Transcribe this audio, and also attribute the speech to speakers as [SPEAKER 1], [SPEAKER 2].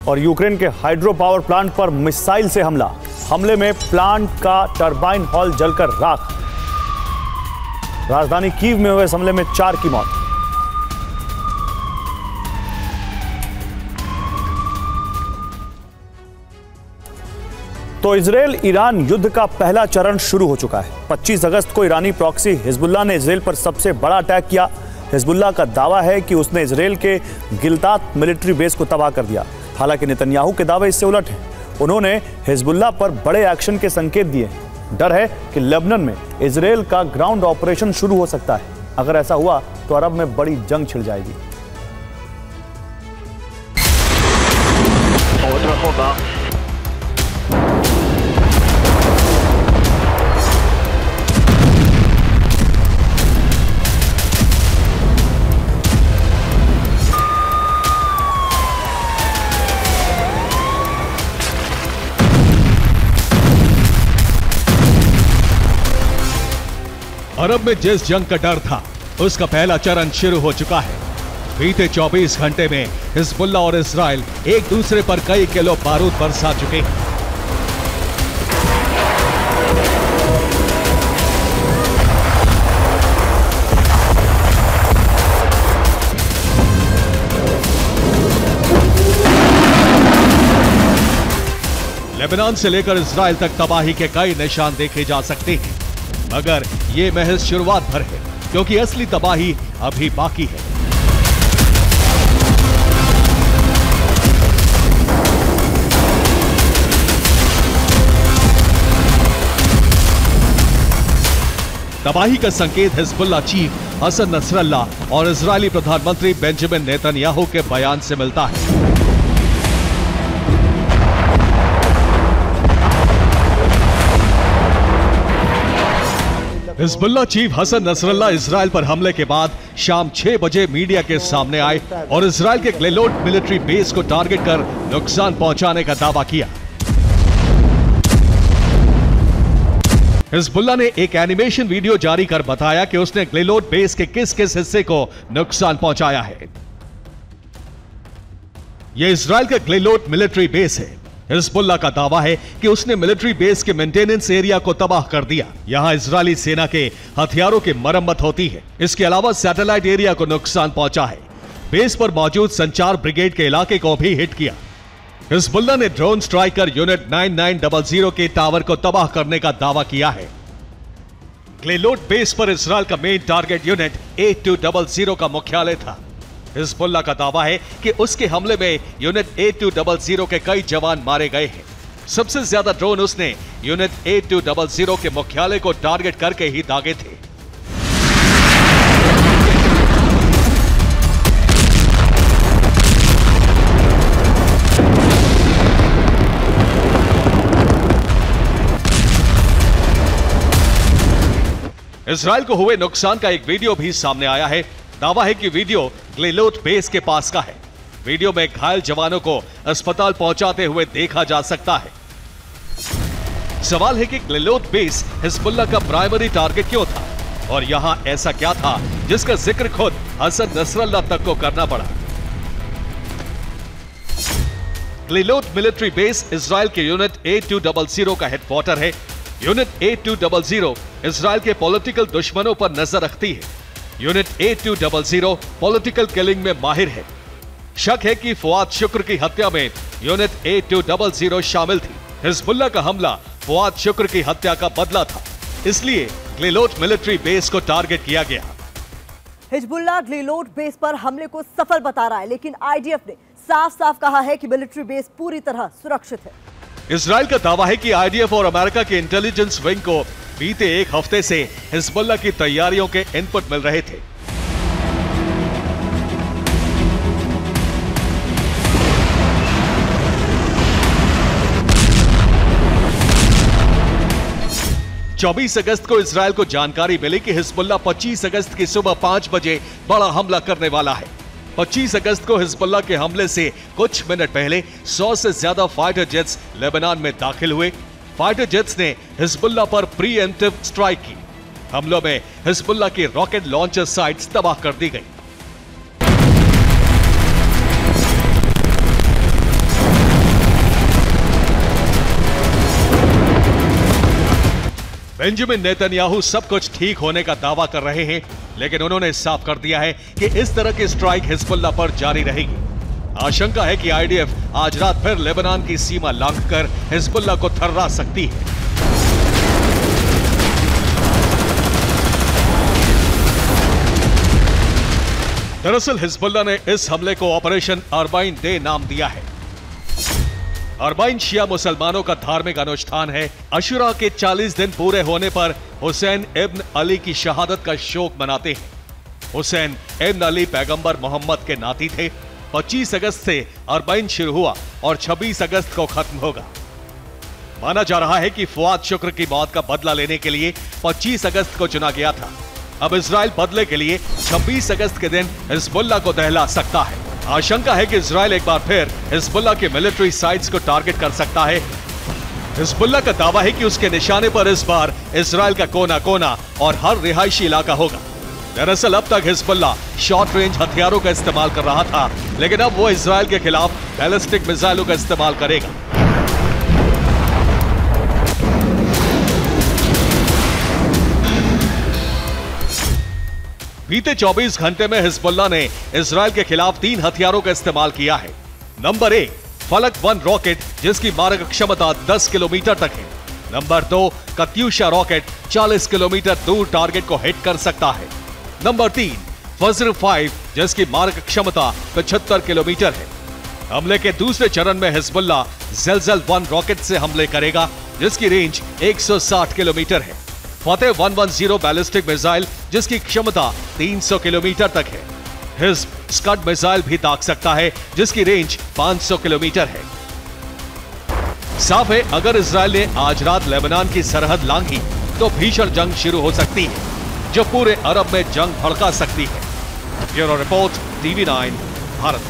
[SPEAKER 1] और यूक्रेन के hydro power plant पर मिसाइल से हमले में प्लांट का टरबाइन हॉल जलकर राख। राजधानी कीव में हुए इस हमले में 4 की मौत। तो इजरायल ईरान युद्ध का पहला चरण शुरू हो चुका है। 25 अगस्त को ईरानी प्रॉक्सी हिजबुल्लाह ने इजरायल पर सबसे बड़ा अटैक किया। हिजबुल्लाह का दावा है कि उसने इजरायल के गिलतात मिलिट्री बेस को तबाह कर दिया। हालांकि नेतन्याहू के दावे इससे उलट हैं। उन्होंने हिजबुल्लाह पर बड़े एक्शन के संकेत दिए। डर है कि लेबनान में इजरायल का ग्राउंड ऑपरेशन शुरू हो सकता है। अगर ऐसा हुआ तो अरब में बड़ी जंग छिड़ जाएगी।
[SPEAKER 2] अरब में जिस जंग का डर था उसका पहला चरण शुरू हो चुका है। बीते 24 घंटे में हिजबुल्लाह और इजराइल एक दूसरे पर कई किलो बारूद बरसा चुके हैं। लेबनान से लेकर इजराइल तक तबाही के कई निशान देखे जा सकते हैं, मगर ये महज शुरुआत भर है, क्योंकि असली तबाही अभी बाकी है। तबाही का संकेत हिजबुल्लाह चीफ हसन नसरल्लाह और इजरायली प्रधानमंत्री बेंजामिन नेतन्याहू के बयान से मिलता है। Hezbollah chief Hassan Nasrallah Israel पर हमले के बाद शाम 6 बजे मीडिया के सामने आए और इजराइल के ग्लेलोड मिलिट्री बेस को टारगेट कर नुकसान पहुंचाने का दावा किया। हिजबुल्लाह ने एक एनिमेशन वीडियो जारी कर बताया कि उसने ग्लेलोड बेस के किस किस हिस्से को नुकसान पहुंचाया है। यह इजराइल का ग्लेलोड मिलिट्री बेस है। हिजबुल्लाह का दावा है कि उसने मिलिट्री बेस के मेंटेनेंस एरिया को तबाह कर दिया। यहां इजरायली सेना के हथियारों की मरम्मत होती है। इसके अलावा सैटेलाइट एरिया को नुकसान पहुंचा है। बेस पर मौजूद संचार ब्रिगेड के इलाके को भी हिट किया। हिजबुल्लाह ने ड्रोन स्ट्राइकर यूनिट 9900 के टावर को तबाह करने का दावा किया है। ग्लेलोड बेस पर इजराइल का मेन टारगेट यूनिट 8200 का मुख्यालय था। हिजबुल्लाह का दावा है कि उसके हमले में यूनिट 8200 के कई जवान मारे गए हैं। सबसे ज्यादा ड्रोन उसने यूनिट 8200 के मुख्यालय को टारगेट करके ही दागे थे। इजराइल को हुए नुकसान का एक वीडियो भी सामने आया है। दावा है कि वीडियो ग्लेलोड बेस के पास का है। वीडियो में घायल जवानों को अस्पताल पहुंचाते हुए देखा जा सकता है। सवाल है कि ग्लेलोड बेस हिजबुल्लाह का प्राइमरी टारगेट क्यों था और यहां ऐसा क्या था जिसका जिक्र खुद हसन नसरल्लाह तक को करना पड़ा। ग्लेलोड मिलिट्री बेस इजराइल के यूनिट 8200 का हेडक्वार्टर है। यूनिट 8200 इजराइल के पॉलिटिकल दुश्मनों पर नजर रखती है। यूनिट 8200 पॉलिटिकल किलिंग में माहिर है। शक है कि फुआद शुक्र की हत्या में यूनिट 8200 शामिल थी। हिजबुल्लाह का हमला फुआद शुक्र की हत्या का बदला था, इसलिए ग्लेलोड मिलिट्री बेस को टारगेट किया गया।
[SPEAKER 3] हिजबुल्लाह ग्लेलोड बेस पर हमले को सफल बता रहा है, लेकिन आईडीएफ ने साफ साफ कहा है कि मिलिट्री बेस पूरी तरह सुरक्षित है।
[SPEAKER 2] इजराइल का दावा है कि आईडीएफ और अमेरिका के इंटेलिजेंस विंग को बीते एक हफ्ते से हिजबुल्लाह की तैयारियों के इनपुट मिल रहे थे। चौबीस अगस्त को इजराइल को जानकारी मिली कि हिजबुल्लाह 25 अगस्त की सुबह 5 बजे बड़ा हमला करने वाला है। 25 अगस्त को हिजबुल्लाह के हमले से कुछ मिनट पहले 100 से ज्यादा फाइटर जेट्स लेबनान में दाखिल हुए। फाइटर जेट्स ने हिजबुल्लाह पर प्रीएम्प्टिव स्ट्राइक की। हमलों में हिजबुल्लाह की रॉकेट लॉन्चर साइट्स तबाह कर दी गई। बेंजामिन नेतन्याहू सब कुछ ठीक होने का दावा कर रहे हैं, लेकिन उन्होंने साफ कर दिया है कि इस तरह की स्ट्राइक हिजबुल्लाह पर जारी रहेगी। आशंका है कि आईडीएफ आज रात फिर लेबनान की सीमा लांघकर हिजबुल्लाह को थर्रा सकती है। दरअसल हिजबुल्लाह ने इस हमले को ऑपरेशन अरबाइन डे नाम दिया है। अरबाइन शिया मुसलमानों का धार्मिक अनुष्ठान है। अशुरा के 40 दिन पूरे होने पर हुसैन इब्न अली की शहादत का शोक मनाते हैं। हुसैन इब्न अली पैगंबर मोहम्मद के नाती थे। 25 अगस्त से अरबाइन शुरू हुआ और 26 अगस्त को खत्म होगा। माना जा रहा है कि फुआद शुक्र की मौत का बदला लेने के लिए 25 अगस्त को चुना गया था। अब इजराइल बदले के लिए 26 अगस्त के दिन हिजबुल्लाह को दहला सकता है। आशंका है कि इजराइल एक बार फिर हिजबुल्लाह के मिलिट्री साइट्स को टारगेट कर सकता है। हिजबुल्लाह का दावा है कि उसके निशाने पर इस बार इजराइल का कोना कोना और हर रिहायशी इलाका होगा। दरअसल अब तक हिजबुल्लाह शॉर्ट रेंज हथियारों का इस्तेमाल कर रहा था, लेकिन अब वो इजराइल के खिलाफ बैलिस्टिक मिसाइलों का इस्तेमाल करेगा। बीते 24 घंटे में हिजबुल्लाह ने इजराइल के खिलाफ 3 हथियारों का इस्तेमाल किया है। नंबर 1 फलक 1 रॉकेट, जिसकी मारक क्षमता 10 किलोमीटर तक है। नंबर 2 कत्यूशा रॉकेट 40 किलोमीटर दूर टारगेट को हिट कर सकता है। नंबर 3 फज्र 5, जिसकी मारक क्षमता 75 किलोमीटर है। हमले के दूसरे चरण में हिजबुल्लाह ज़लज़ल 1 रॉकेट से हमले करेगा, जिसकी रेंज 160 किलोमीटर है। फतेह 110 बैलिस्टिक मिसाइल, जिसकी क्षमता 300 किलोमीटर तक है। हिज़्ब स्कड मिसाइल भी दाग सकता है, जिसकी रेंज 500 किलोमीटर है। साफ है, अगर इजराइल ने आज रात लेबनान की सरहद लांघी तो भीषण जंग शुरू हो सकती है, जो पूरे अरब में जंग भड़का सकती है। Bureau report, TV9 Bharat.